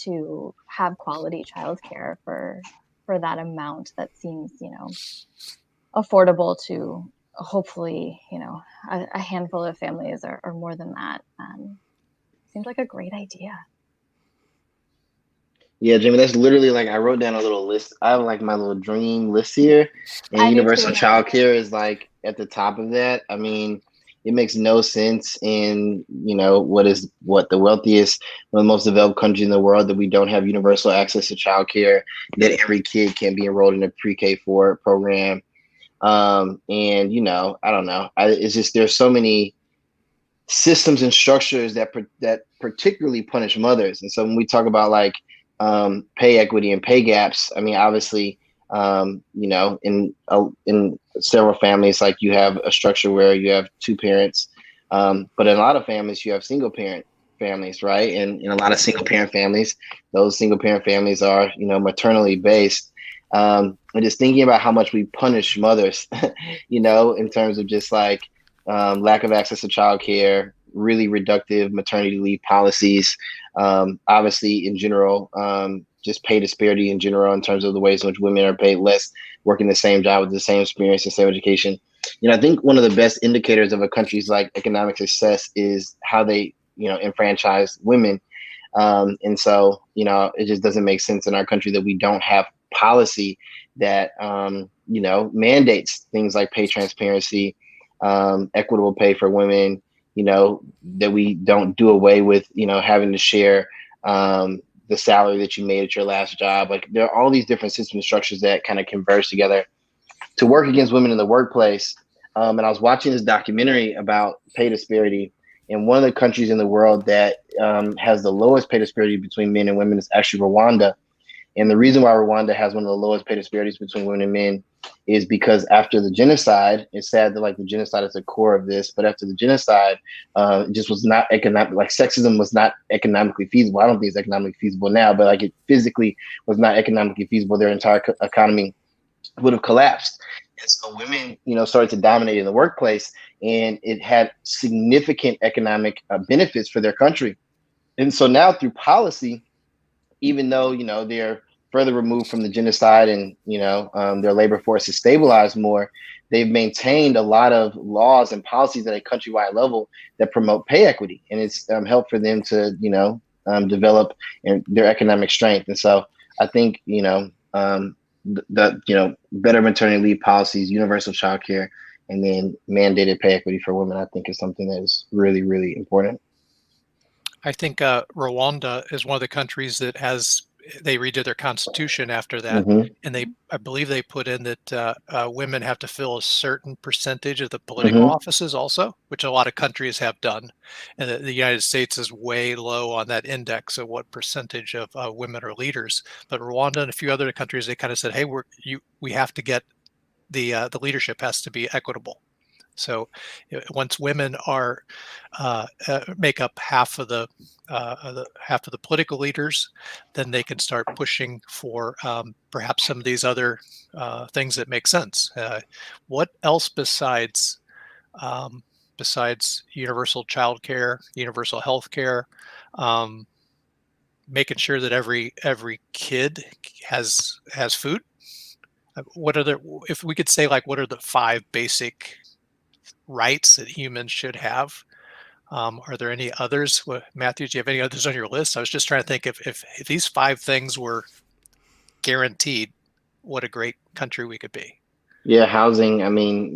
to have quality childcare for that amount that seems, affordable to hopefully, a handful of families or more than that. Seems like a great idea. Yeah, Jimmy, that's literally like I wrote down a little list. I have like my little dream list here, and I do universal too. childcare is like at the top of that. I mean, it makes no sense in what the wealthiest, one of the most developed country in the world, that we don't have universal access to childcare, that every kid can be enrolled in a pre-K4 program. And I don't know. It's just there's so many systems and structures that particularly punish mothers. And so when we talk about like pay equity and pay gaps, I mean, obviously, In several families, like you have a structure where you have two parents, but in a lot of families you have single parent families, right? And in a lot of single parent families, those single parent families are, maternally based. And just thinking about how much we punish mothers, in terms of just like lack of access to childcare, really reductive maternity leave policies, obviously in general, just pay disparity in general in terms of the ways in which women are paid less, working the same job with the same experience and same education. I think one of the best indicators of a country's like economic success is how they, enfranchise women. And so, it just doesn't make sense in our country that we don't have policy that, mandates things like pay transparency, equitable pay for women, that we don't do away with, having to share the salary that you made at your last job. Like there are all these different system structures that kind of converge together to work against women in the workplace. And I was watching this documentary about pay disparity. And one of the countries in the world that has the lowest pay disparity between men and women is actually Rwanda. And the reason why Rwanda has one of the lowest pay disparities between women and men is because after the genocide, it's sad that like the genocide is the core of this, but after the genocide, it just was not economic. Like sexism was not economically feasible. I don't think it's economically feasible now, but like it physically was not economically feasible. Their entire economy would have collapsed. And so women, started to dominate in the workplace, and it had significant economic benefits for their country. And so now through policy, even though, they're further removed from the genocide and, their labor force is stabilized more, they've maintained a lot of laws and policies at a countrywide level that promote pay equity. And it's helped for them to, develop their economic strength. And so I think, better maternity leave policies, universal childcare, and then mandated pay equity for women, I think is something that is really, really important. I think Rwanda is one of the countries that they redid their constitution after that, Mm-hmm. and I believe they put in that women have to fill a certain percentage of the political Mm-hmm. offices also, which a lot of countries have done, and the United States is way low on that index of what percentage of women are leaders. But Rwanda and a few other countries, they kind of said, "Hey, we have to get the leadership has to be equitable." So once women make up half of the political leaders, then they can start pushing for perhaps some of these other things that make sense. What else besides universal child care, universal health care, making sure that every kid has food? What are if we could say, like, what are the 5 basic rights that humans should have? Are there any others? Matthew, do you have any others on your list? I was just trying to think if these 5 things were guaranteed, what a great country we could be. Yeah, housing. I mean,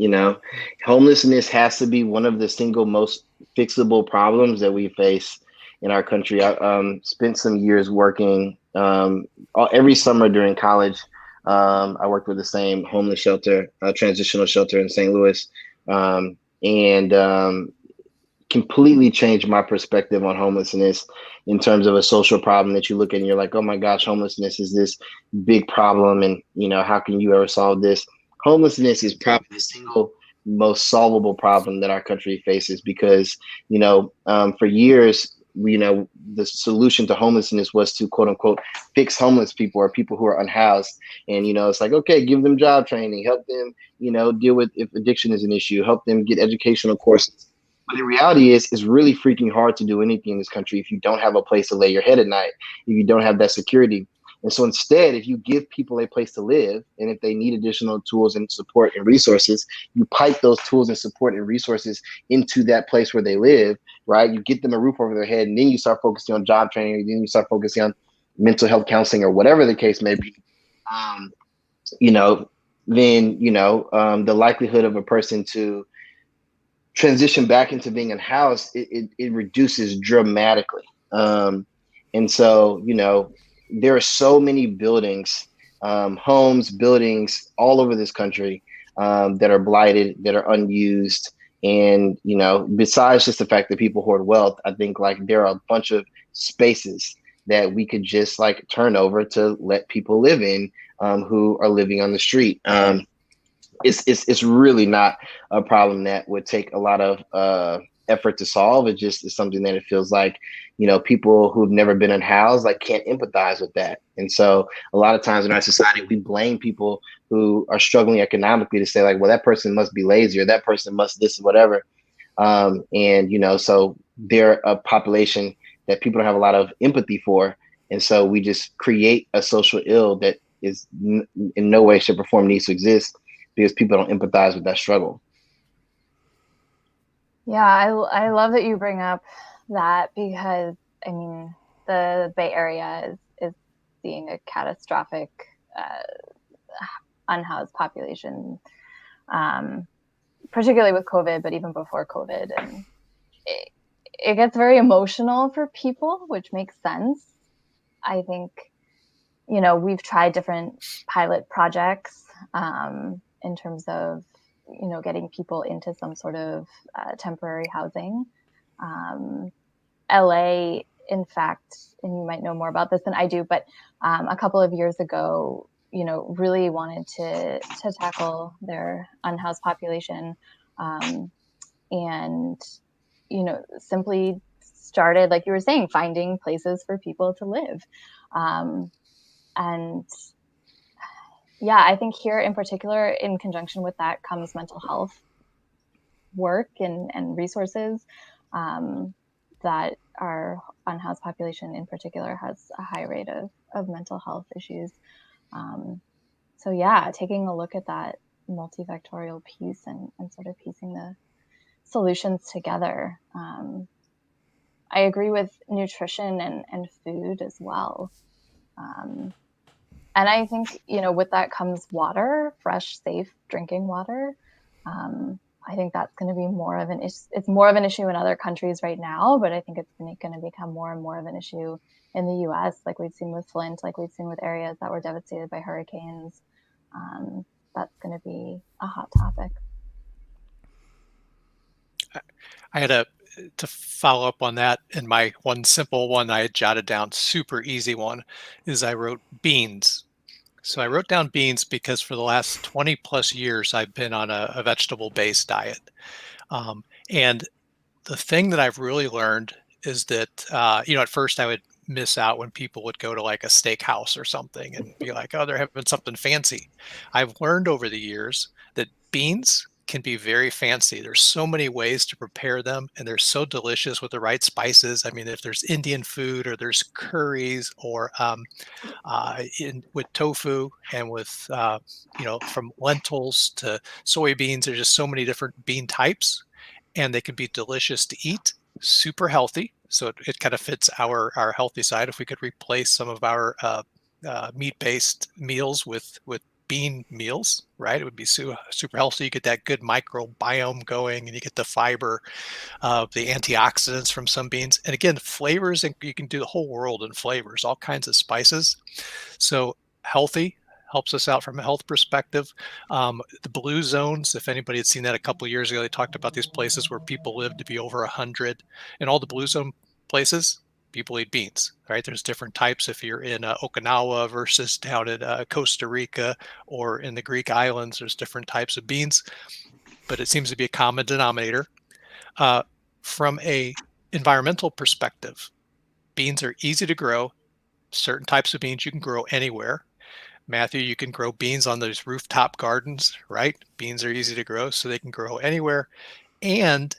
homelessness has to be one of the single most fixable problems that we face in our country. I spent some years working every summer during college. I worked with the same homeless shelter, transitional shelter in St. Louis, and completely changed my perspective on homelessness in terms of a social problem that you look at and you're like, oh my gosh, homelessness is this big problem. And, how can you ever solve this? Homelessness is probably the single most solvable problem that our country faces because, for years, the solution to homelessness was to quote unquote fix homeless people or people who are unhoused. And, it's like, okay, give them job training, help them, deal with if addiction is an issue, help them get educational courses. But the reality is, it's really freaking hard to do anything in this country if you don't have a place to lay your head at night, if you don't have that security. And so instead, if you give people a place to live, and if they need additional tools and support and resources, you pipe those tools and support and resources into that place where they live, right? You get them a roof over their head, and then you start focusing on job training, and then you start focusing on mental health counseling or whatever the case may be. The likelihood of a person to transition back into being unhoused, it reduces dramatically. And so, there are so many buildings, homes, buildings all over this country that are blighted, that are unused. And, besides just the fact that people hoard wealth, I think like there are a bunch of spaces that we could just like turn over to let people live in, who are living on the street. It's really not a problem that would take a lot of effort to solve. It just is something that it feels like, people who've never been unhoused like can't empathize with that. And so a lot of times in our society, we blame people who are struggling economically to say like, well, that person must be lazy or that person must this or whatever. And so they're a population that people don't have a lot of empathy for. And so we just create a social ill that is in no way, shape, or form needs to exist because people don't empathize with that struggle. Yeah, I love that you bring up that, because I mean the Bay Area is seeing a catastrophic unhoused population, particularly with COVID, but even before COVID, and it gets very emotional for people, which makes sense. I think we've tried different pilot projects in terms of getting people into some sort of temporary housing. LA, in fact, and you might know more about this than I do, but a couple of years ago, really wanted to tackle their unhoused population, and simply started, like you were saying, finding places for people to live. And yeah, I think here in particular, in conjunction with that comes mental health work and resources, that our unhoused population in particular has a high rate of mental health issues. So yeah, taking a look at that multifactorial piece and sort of piecing the solutions together. I agree with nutrition and food as well. And I think, with that comes water, fresh, safe drinking water. I think that's going to be more of an issue. It's more of an issue in other countries right now, but I think it's going to become more and more of an issue in the US, like we've seen with Flint, like we've seen with areas that were devastated by hurricanes. That's going to be a hot topic. I had to follow up on that, and my one simple one I had jotted down, super easy one, is I wrote beans. So I wrote down beans because for the last 20 plus years, I've been on a vegetable-based diet. And the thing that I've really learned is that, at first I would miss out when people would go to like a steakhouse or something and be like, oh, they're having something fancy. I've learned over the years that beans can be very fancy. There's so many ways to prepare them, and they're so delicious with the right spices. I mean, if there's Indian food or there's curries or with tofu and with from lentils to soybeans, there's just so many different bean types, and they can be delicious to eat, super healthy. So it kind of fits our healthy side. If we could replace some of our meat-based meals with bean meals, right? It would be super healthy. You get that good microbiome going, and you get the fiber, the antioxidants from some beans. And again, flavors, and you can do the whole world in flavors, all kinds of spices. So healthy, helps us out from a health perspective. The blue zones, if anybody had seen that a couple of years ago, they talked about these places where people live to be over 100. And all the blue zone places, people eat beans, right? There's different types if you're in Okinawa versus down in Costa Rica or in the Greek islands, there's different types of beans, but it seems to be a common denominator. From a environmental perspective, beans are easy to grow. Certain types of beans you can grow anywhere. Matthew, you can grow beans on those rooftop gardens, right? Beans are easy to grow, so they can grow anywhere, and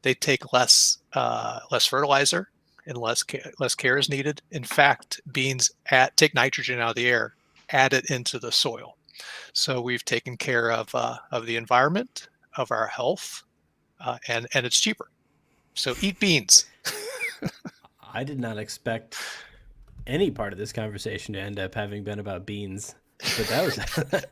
they take less fertilizer and less care is needed. In fact, beans take nitrogen out of the air, add it into the soil. So we've taken care of the environment, of our health, and it's cheaper. So eat beans. I did not expect any part of this conversation to end up having been about beans, but that was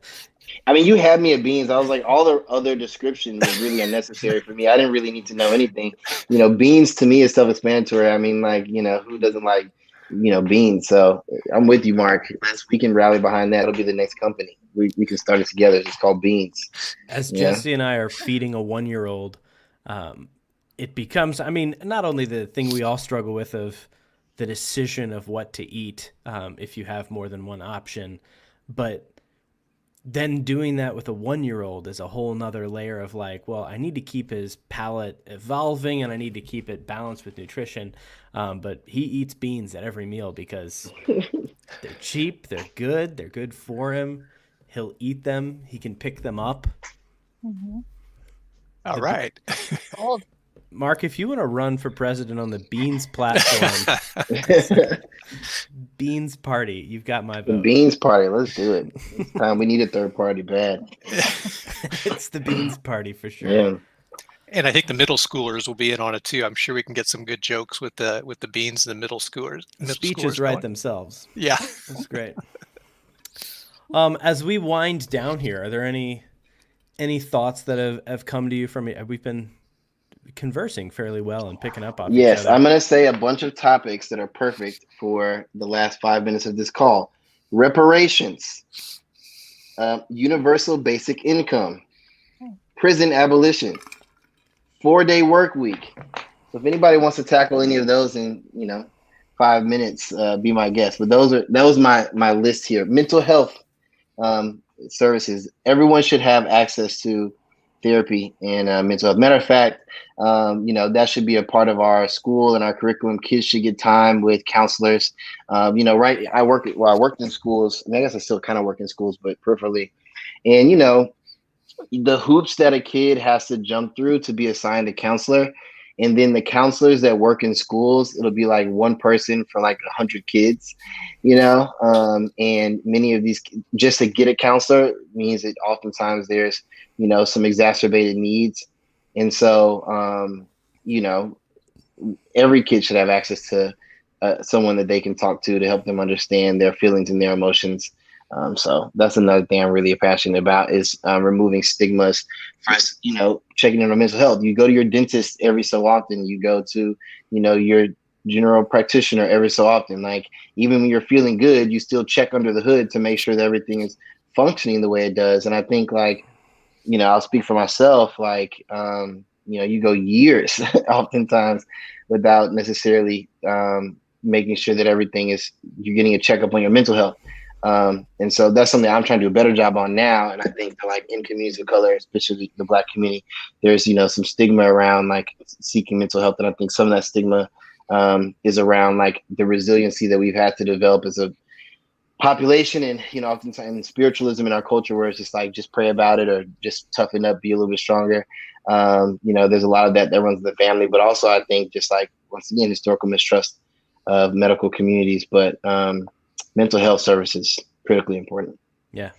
I mean, you had me at beans. I was like, all the other description was really unnecessary for me. I didn't really need to know anything. Beans to me is self-explanatory. I mean, like, who doesn't like, beans? So I'm with you, Mark. We can rally behind that. It'll be the next company. We can start it together. It's called Beans. As Jesse and I are feeding a 1-year-old, it becomes, I mean, not only the thing we all struggle with of the decision of what to eat if you have more than one option. But then doing that with a 1-year-old is a whole nother layer of like, well, I need to keep his palate evolving and I need to keep it balanced with nutrition. But he eats beans at every meal because they're cheap, they're good for him. He'll eat them. He can pick them up. Mm-hmm. All right. Gold. Mark, if you want to run for president on the Beans platform, Beans Party, you've got my The vote. Beans Party, let's do it. It's time. We need a third party bad. It's the Beans Party for sure. Yeah. And I think the middle schoolers will be in on it too. I'm sure we can get some good jokes with the beans and the middle schoolers. The speeches write themselves. Yeah. That's great. As we wind down here, are there any thoughts that have come to you from me? We've been conversing fairly well and picking up on Yes, each other. I'm going to say a bunch of topics that are perfect for the last 5 minutes of this call. Reparations, universal basic income, prison abolition, 4-day work week. So if anybody wants to tackle any of those in 5 minutes, be my guest. But that was my list here. Mental health services. Everyone should have access to therapy and mental health. Matter of fact, that should be a part of our school and our curriculum. Kids should get time with counselors. Right. I worked in schools, and I guess I still kind of work in schools, but peripherally. And, the hoops that a kid has to jump through to be assigned a counselor. And then the counselors that work in schools, it'll be like one person for like 100 kids, and many of these, just to get a counselor means that oftentimes there's, some exacerbated needs. And so, every kid should have access to someone that they can talk to help them understand their feelings and their emotions. So that's another thing I'm really passionate about is removing stigmas. First, checking in on mental health. You go to your dentist every so often. You go to, your general practitioner every so often. Like even when you're feeling good, you still check under the hood to make sure that everything is functioning the way it does. And I think I'll speak for myself. You go years oftentimes without necessarily making sure that you're getting a checkup on your mental health. And so that's something I'm trying to do a better job on now. And I think that in communities of color, especially the Black community, there's, some stigma around seeking mental health. And I think some of that stigma is around the resiliency that we've had to develop as a population. And, oftentimes spiritualism in our culture where it's just pray about it or just toughen up, be a little bit stronger. There's a lot of that runs in the family, but also I think once again, historical mistrust of medical communities, but mental health services critically important. Yeah,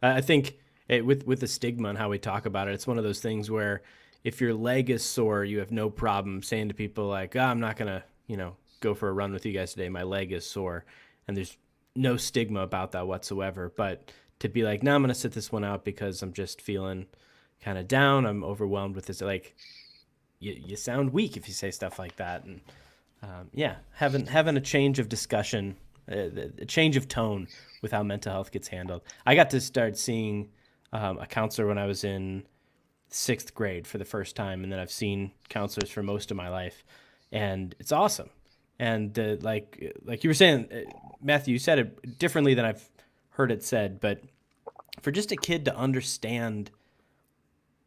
I think with the stigma and how we talk about it, it's one of those things where if your leg is sore, you have no problem saying to people like, I'm not gonna go for a run with you guys today. My leg is sore, and there's no stigma about that whatsoever. But to be like, no, I'm gonna sit this one out because I'm just feeling kind of down. I'm overwhelmed with this. You sound weak if you say stuff like that. And having a change of discussion. A change of tone with how mental health gets handled. I got to start seeing a counselor when I was in 6th grade for the first time, and then I've seen counselors for most of my life, and it's awesome. And like you were saying, Matthew, you said it differently than I've heard it said, but for just a kid to understand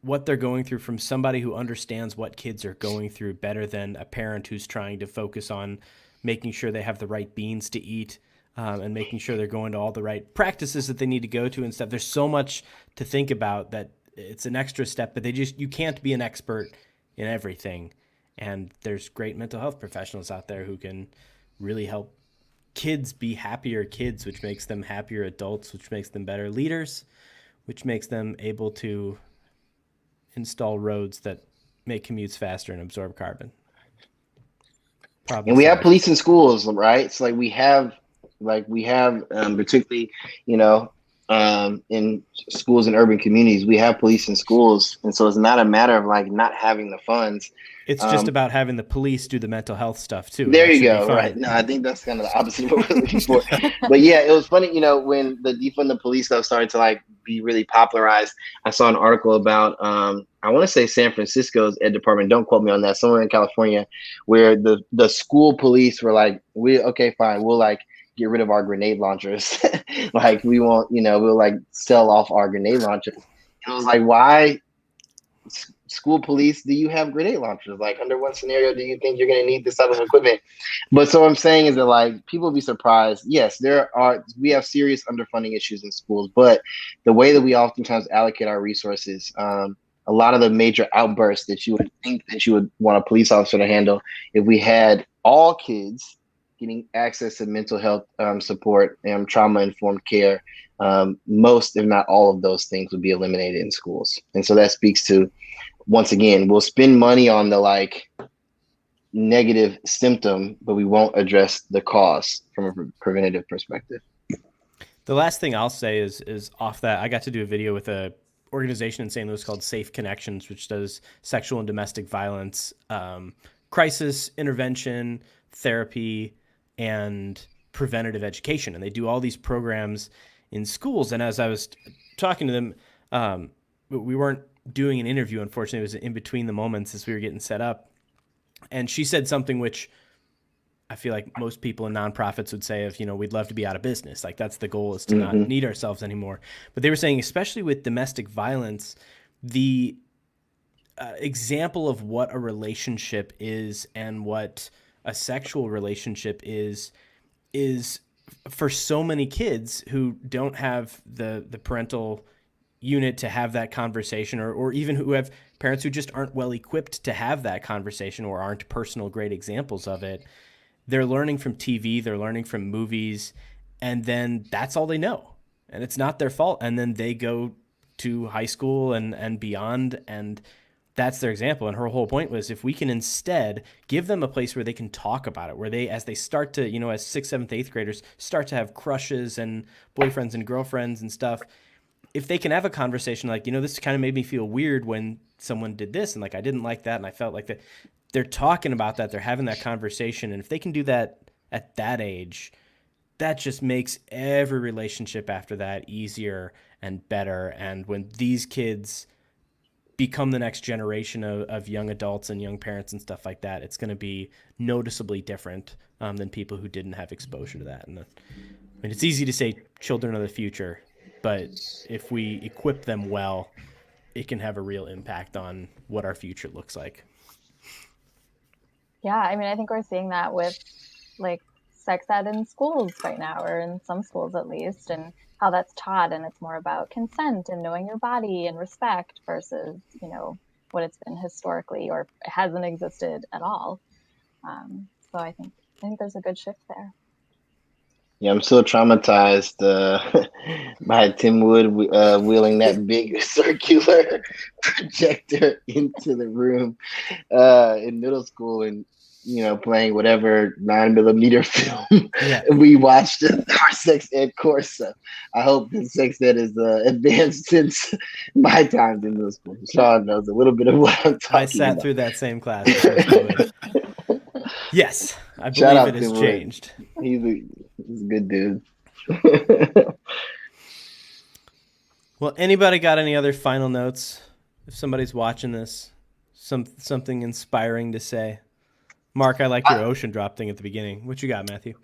what they're going through from somebody who understands what kids are going through better than a parent who's trying to focus on making sure they have the right beans to eat and making sure they're going to all the right practices that they need to go to and stuff. There's so much to think about that it's an extra step, but you can't be an expert in everything. And there's great mental health professionals out there who can really help kids be happier kids, which makes them happier adults, which makes them better leaders, which makes them able to install roads that make commutes faster and absorb carbon. And we have police in schools, right? It's we have particularly, in schools and urban communities. We have police in schools, and so it's not a matter of like not having the funds. It's just about having the police do the mental health stuff too. And There that you should be go. fine. Right. No, I think that's kind of the opposite of what we're looking for. But yeah, it was funny, when the defund the police stuff started to like be really popularized. I saw an article about I want to say San Francisco's ed department, don't quote me on that, somewhere in California, where the school police were like, okay, fine, we'll like get rid of our grenade launchers. Like we won't, we'll like sell off our grenade launchers. And it was like, why school police do you have grenade launchers? Like, under what scenario do you think you're going to need this type of equipment? But so what I'm saying is that like people will be surprised. Yes, we have serious underfunding issues in schools, but the way that we oftentimes allocate our resources, a lot of the major outbursts that you would think that you would want a police officer to handle, if we had all kids getting access to mental health support and trauma-informed care, most, if not all of those things would be eliminated in schools. And so that speaks to, once again, we'll spend money on the like negative symptom, but we won't address the cause from a preventative perspective. The last thing I'll say is off that, I got to do a video with a organization in St. Louis called Safe Connections, which does sexual and domestic violence, crisis intervention, therapy, and preventative education. And they do all these programs in schools. And as I was talking to them, we weren't doing an interview, unfortunately. It was in between the moments as we were getting set up. And she said something which I feel like most people in nonprofits would say, we'd love to be out of business. Like that's the goal, is to not need ourselves anymore. But they were saying, especially with domestic violence, the example of what a relationship is and what a sexual relationship is for so many kids who don't have the parental unit to have that conversation, or even who have parents who just aren't well equipped to have that conversation or aren't personal great examples of it. They're learning from TV, they're learning from movies, and then that's all they know. And it's not their fault. And then they go to high school and beyond, and that's their example. And her whole point was, if we can instead give them a place where they can talk about it, where they, as they start to, as 6th, 7th, 8th graders start to have crushes and boyfriends and girlfriends and stuff, if they can have a conversation like, this kind of made me feel weird when someone did this, and like I didn't like that, and I felt like that. They're talking about that. They're having that conversation. And if they can do that at that age, that just makes every relationship after that easier and better. And when these kids become the next generation of young adults and young parents and stuff like that, it's going to be noticeably different than people who didn't have exposure to that. And it's easy to say children are the future, but if we equip them well, it can have a real impact on what our future looks like. Yeah, I think we're seeing that with like sex ed in schools right now, or in some schools at least, and how that's taught. And it's more about consent and knowing your body and respect versus, what it's been historically, or it hasn't existed at all. So I think there's a good shift there. Yeah, I'm still traumatized by Tim Wood wheeling that big circular projector into the room in middle school, and playing whatever 9mm film we watched our sex ed course. So I hope the sex ed is advanced since my time in middle school. Sean knows a little bit of what I'm talking about. I sat through that same class. Yes, I Shout believe out it has Tim changed. Wood. He's a good dude. Well, anybody got any other final notes? If somebody's watching this, something inspiring to say. Mark, I like your ocean drop thing at the beginning. What you got, Matthew?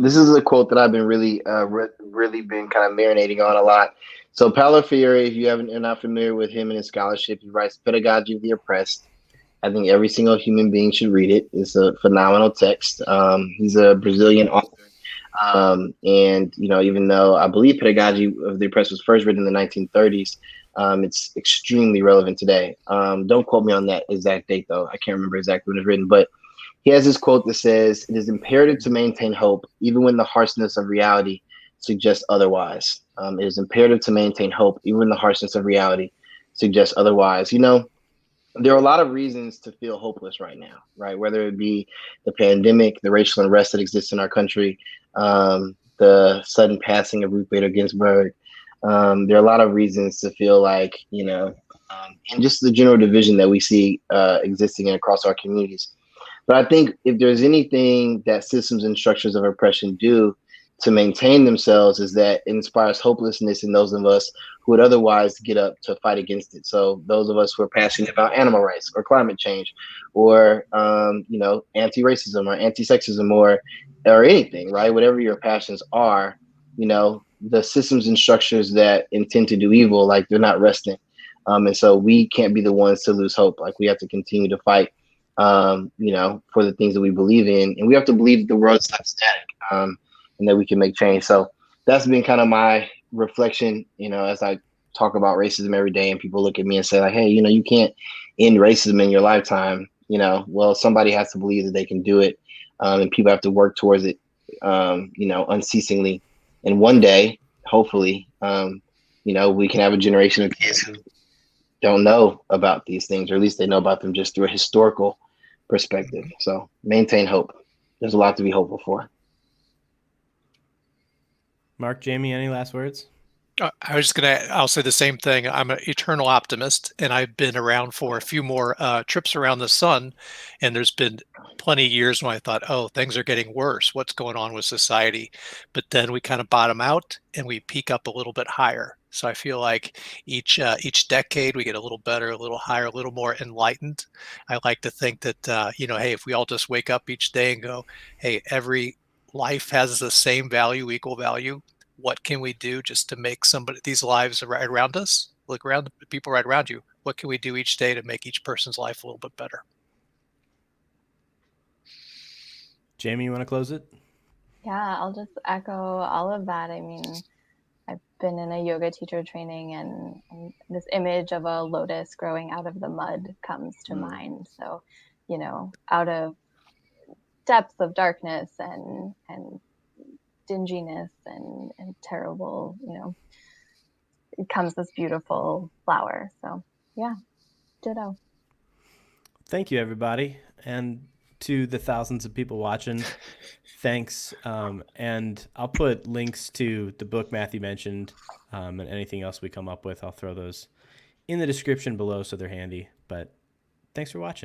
This is a quote that I've been really been kind of marinating on a lot. So Paulo Freire, if you are not familiar with him and his scholarship, he writes Pedagogy of the Oppressed. I think every single human being should read it. It's a phenomenal text. He's a Brazilian author. And, even though I believe Pedagogy of the Oppressed was first written in the 1930s, it's extremely relevant today. Don't quote me on that exact date, though. I can't remember exactly when it was written, but he has this quote that says, "It is imperative to maintain hope, even when the harshness of reality suggests otherwise." It is imperative to maintain hope, even when the harshness of reality suggests otherwise. There are a lot of reasons to feel hopeless right now, right? Whether it be the pandemic, the racial unrest that exists in our country, the sudden passing of Ruth Bader Ginsburg, There are a lot of reasons to feel like, and just the general division that we see existing across our communities. But I think if there's anything that systems and structures of oppression do to maintain themselves, is that it inspires hopelessness in those of us who would otherwise get up to fight against it. So those of us who are passionate about animal rights or climate change, or anti-racism or anti-sexism, or anything, right? Whatever your passions are, the systems and structures that intend to do evil, like they're not resting. And so we can't be the ones to lose hope. Like we have to continue to fight for the things that we believe in. And we have to believe that the world's not static, and that we can make change. So that's been kind of my reflection, as I talk about racism every day and people look at me and say like, hey, you can't end racism in your lifetime. Well, somebody has to believe that they can do it. And people have to work towards it, unceasingly. And one day, hopefully, we can have a generation of kids who don't know about these things, or at least they know about them just through a historical perspective. So maintain hope. There's a lot to be hopeful for. Mark, Jamie, any last words? I'll say the same thing. I'm an eternal optimist, and I've been around for a few more trips around the sun. And there's been plenty of years when I thought, oh, things are getting worse. What's going on with society? But then we kind of bottom out and we peak up a little bit higher. So I feel like each decade we get a little better, a little higher, a little more enlightened. I like to think that, hey, if we all just wake up each day and go, hey, every life has the same value, equal value. What can we do just to make these lives right around us? Look around the people right around you. What can we do each day to make each person's life a little bit better? Jamie, you want to close it? Yeah, I'll just echo all of that. I mean, I've been in a yoga teacher training, and this image of a lotus growing out of the mud comes to mind. So, out of depths of darkness and dinginess and terrible, it comes this beautiful flower. So yeah, ditto. Thank you, everybody. And to the thousands of people watching, thanks. And I'll put links to the book Matthew mentioned, and anything else we come up with. I'll throw those in the description below so they're handy. But thanks for watching.